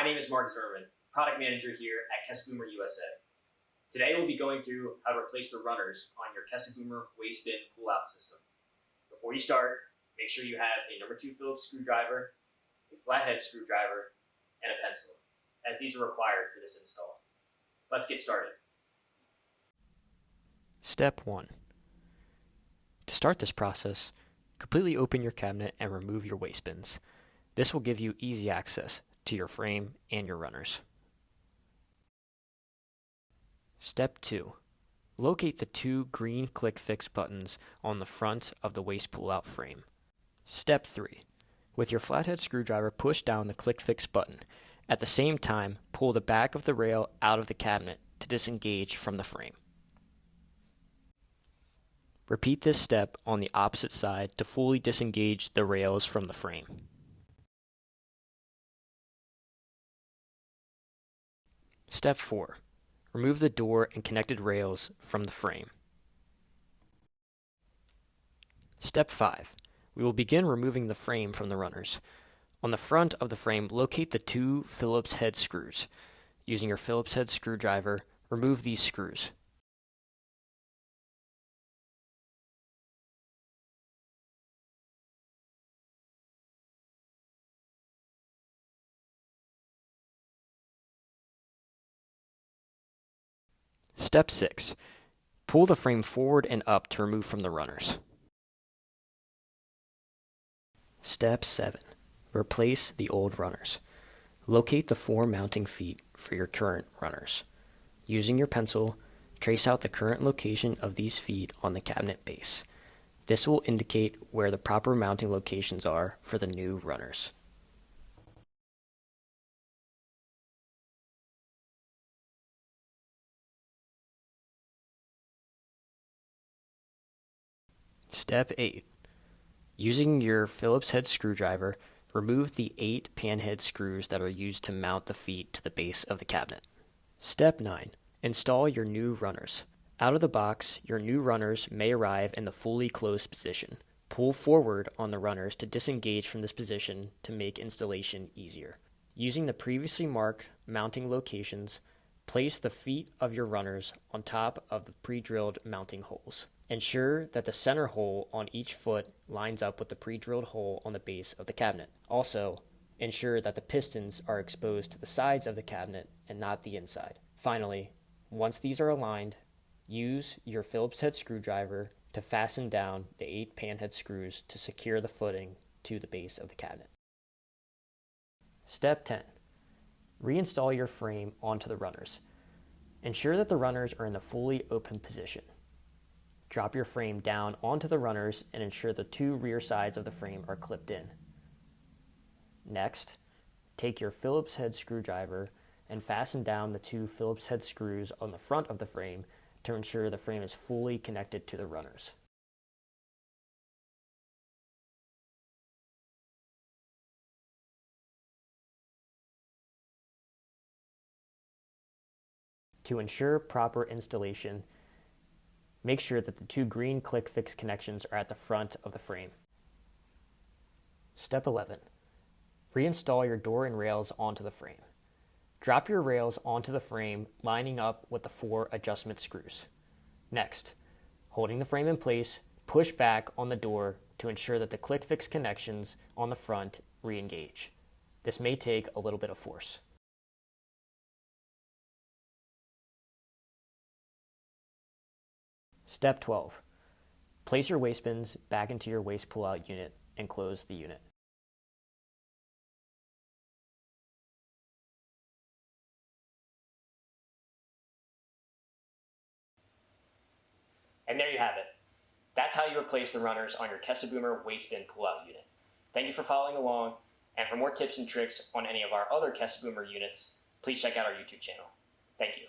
name is Mark Zimmerman, Product Manager here at Kesseböhmer USA. Today we'll be going through how to replace the runners on your Kesseböhmer Wastebin Pullout system. Before you start, make sure you have a number 2 Phillips screwdriver, a flathead screwdriver, and a pencil, as these are required for this install. Let's get started. Step 1. To start this process, completely open your cabinet and remove your waste bins. This will give you easy access to your frame and your runners. Step 2. Locate the 2 green Click Fix buttons on the front of the waste pullout frame. Step 3. With your flathead screwdriver, push down the Click Fix button. At the same time, pull the back of the rail out of the cabinet to disengage from the frame. Repeat this step on the opposite side to fully disengage the rails from the frame. Step 4. Remove the door and connected rails from the frame. Step 5. We will begin removing the frame from the runners. On the front of the frame, locate the 2 Phillips head screws. Using your Phillips head screwdriver, remove these screws. Step 6. Pull the frame forward and up to remove from the runners. Step 7. Replace the old runners. Locate the 4 mounting feet for your current runners. Using your pencil, trace out the current location of these feet on the cabinet base. This will indicate where the proper mounting locations are for the new runners. Step 8. Using your Phillips head screwdriver, remove the 8 panhead screws that are used to mount the feet to the base of the cabinet. Step 9. Install your new runners. Out of the box, your new runners may arrive in the fully closed position. Pull forward on the runners to disengage from this position to make installation easier. Using the previously marked mounting locations, place the feet of your runners on top of the pre-drilled mounting holes. Ensure that the center hole on each foot lines up with the pre-drilled hole on the base of the cabinet. Also, ensure that the pistons are exposed to the sides of the cabinet and not the inside. Finally, once these are aligned, use your Phillips head screwdriver to fasten down the 8 panhead screws to secure the footing to the base of the cabinet. Step 10. Reinstall your frame onto the runners. Ensure that the runners are in the fully open position. Drop your frame down onto the runners and ensure the 2 rear sides of the frame are clipped in. Next, take your Phillips head screwdriver and fasten down the 2 Phillips head screws on the front of the frame to ensure the frame is fully connected to the runners. To ensure proper installation, make sure that the 2 green Click Fix connections are at the front of the frame. Step 11. Reinstall your door and rails onto the frame. Drop your rails onto the frame, lining up with the 4 adjustment screws. Next, holding the frame in place, push back on the door to ensure that the Click Fix connections on the front re-engage. This may take a little bit of force. Step 12. Place your waste bins back into your waste pullout unit and close the unit. And there you have it. That's how you replace the runners on your Kesseböhmer Wastebin Pullout unit. Thank you for following along, and for more tips and tricks on any of our other Kesseböhmer units, please check out our YouTube channel. Thank you.